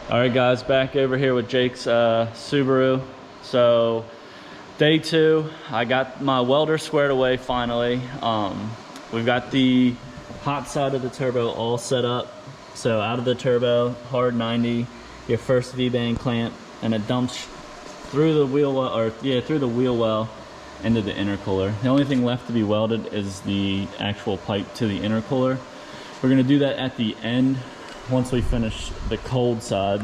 All right, guys, back over here with Jake's Subaru. So day 2, I got my welder squared away finally. We've got the hot side of the turbo all set up. So out of the turbo, hard 90, your first V-bang clamp, and it dumps through the wheel well, or yeah, through the wheel well into the intercooler. The only thing left to be welded is the actual pipe to the intercooler. We're gonna do that at the end once we finish the cold side.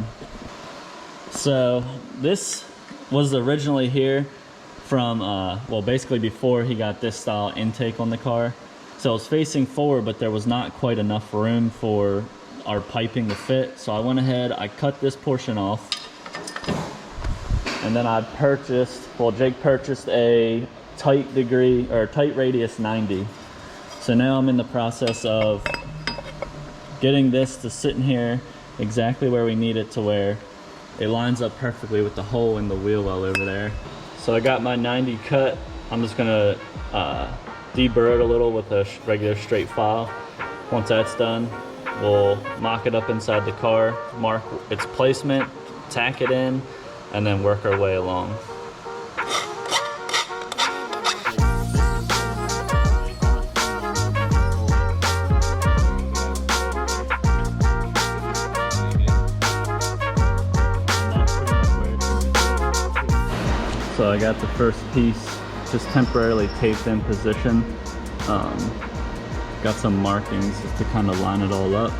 So this was originally here from, well, basically before he got this style intake on the car. So it was facing forward, but there was not quite enough room for our piping to fit. So I went ahead, I cut this portion off, and then I purchased, well, Jake purchased a tight radius 90. So now I'm in the process of getting this to sit in here exactly where we need it, to where it lines up perfectly with the hole in the wheel well over there. So I got my 90 cut. I'm just gonna deburr it a little with a regular straight file. Once that's done, we'll mock it up inside the car, mark its placement, tack it in, and then work our way along. So I got the first piece just temporarily taped in position. Got some markings just to kind of line it all up.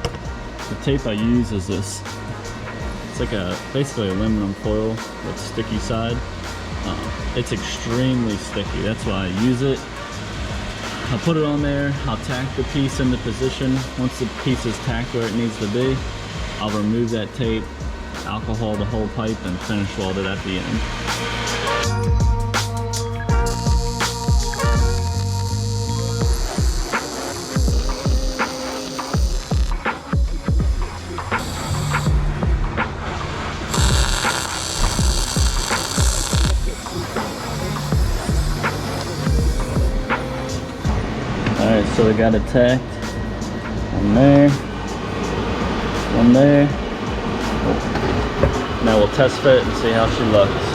The tape I use is this. It's like basically aluminum foil with sticky side. It's extremely sticky, that's why I use it. I'll put it on there, I'll tack the piece into position. Once the piece is tacked where it needs to be, I'll remove that tape, alcohol the whole pipe, and finish weld it at the end. Alright, so we got it tacked. One there. One there. Now we'll test fit and see how she looks.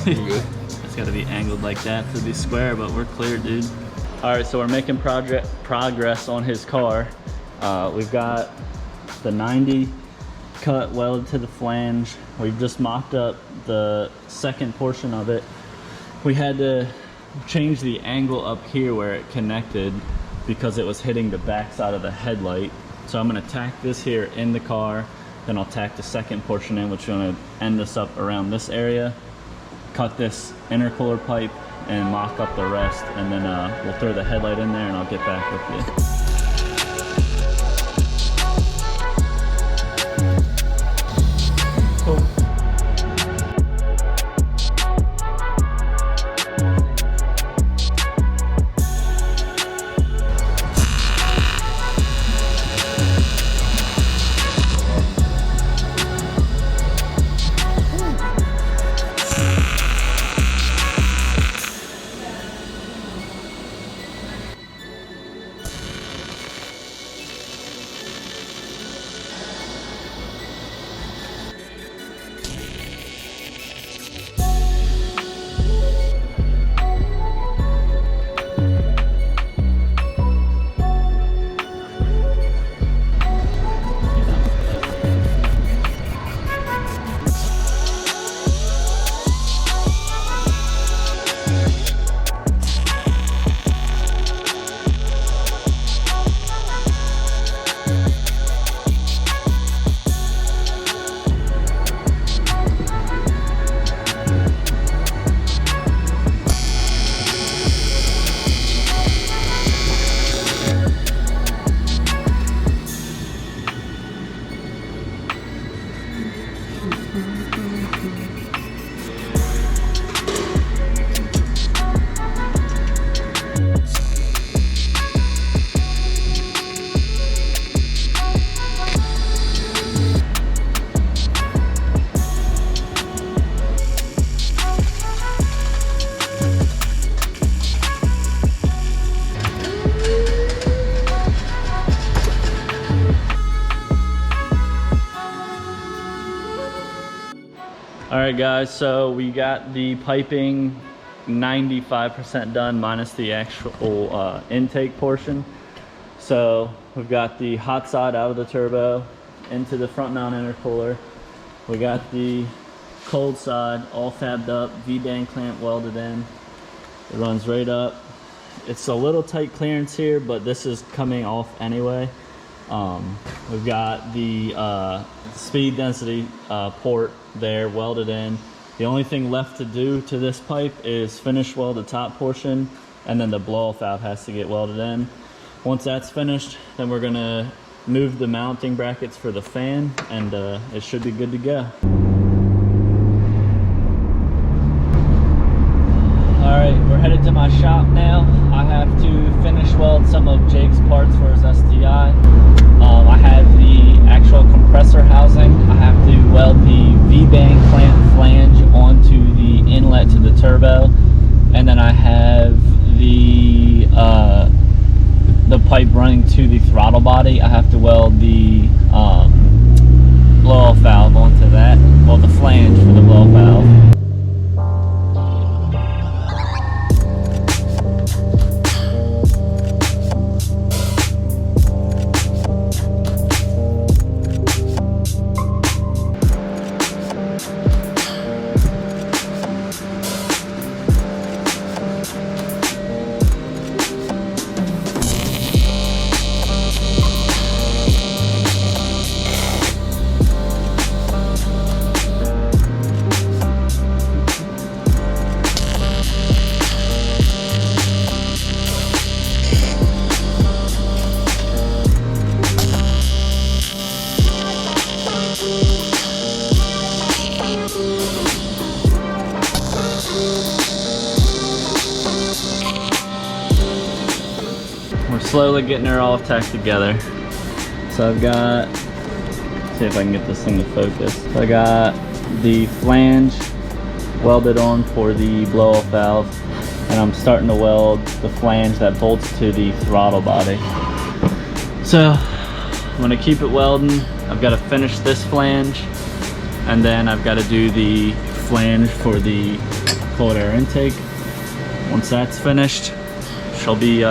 It's got to be angled like that to be square, but we're clear, dude. All right, so we're making progress on his car. We've got the 90 cut welded to the flange. We've just mocked up the second portion of it. We had to change the angle up here where it connected because it was hitting the back side of the headlight. So I'm gonna tack this here in the car, then I'll tack the second portion in, which is gonna end this up around this area. Cut this intercooler pipe and mock up the rest, and then we'll throw the headlight in there and I'll get back with you. All right, guys, so we got the piping 95% done minus the actual intake portion. So we've got the hot side out of the turbo into the front mount intercooler. We got the cold side all fabbed up, V-band clamp welded in. It runs right up. It's a little tight clearance here, but this is coming off anyway. We've got the speed density port there welded in. The only thing left to do to this pipe is finish weld the top portion, and then the blow-off valve has to get welded in. Once that's finished, then we're gonna move the mounting brackets for the fan, and it should be good to go. All right, we're headed to my shop now. I have to finish weld some of Jake's parts for his STI. I have the actual compressor housing. I have to weld the V-band clamp flange onto the inlet to the turbo, and then I have the pipe running to the throttle body. I have to weld the blow-off valve onto that, well, the flange for the blow-off valve. We're slowly getting her all tacked together. So I've got, let's see if I can get this thing to focus. So I got the flange welded on for the blow-off valve, and I'm starting to weld the flange that bolts to the throttle body. So I'm gonna keep it welding. I've got to finish this flange, and then I've got to do the flange for the cold air intake. Once that's finished, she'll be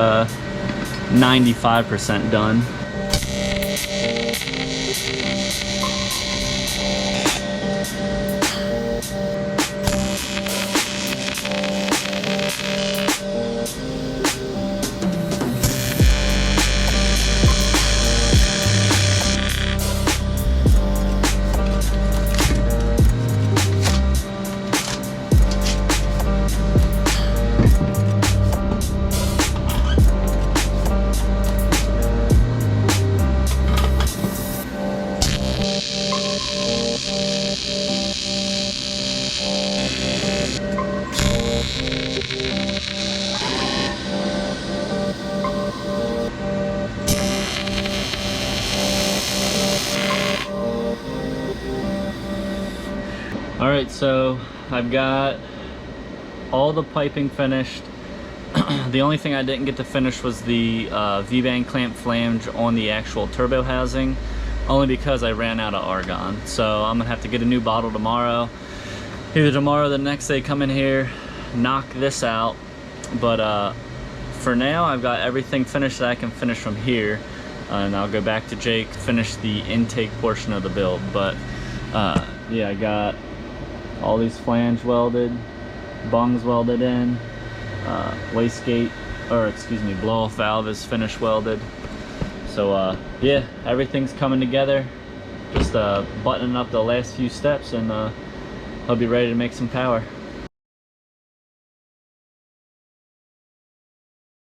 95% done. Alright, so I've got all the piping finished. The only thing I didn't get to finish was the V-band clamp flange on the actual turbo housing, only because I ran out of argon. So I'm gonna have to get a new bottle tomorrow. Either tomorrow or the next day, come in here, knock this out. But for now, I've got everything finished that I can finish from here. And I'll go back to Jake, finish the intake portion of the build. But yeah, I got all these flange welded, bungs welded in, wastegate, or excuse me, blow-off valve is finished welded. So yeah, everything's coming together. Just buttoning up the last few steps, and I'll be ready to make some power.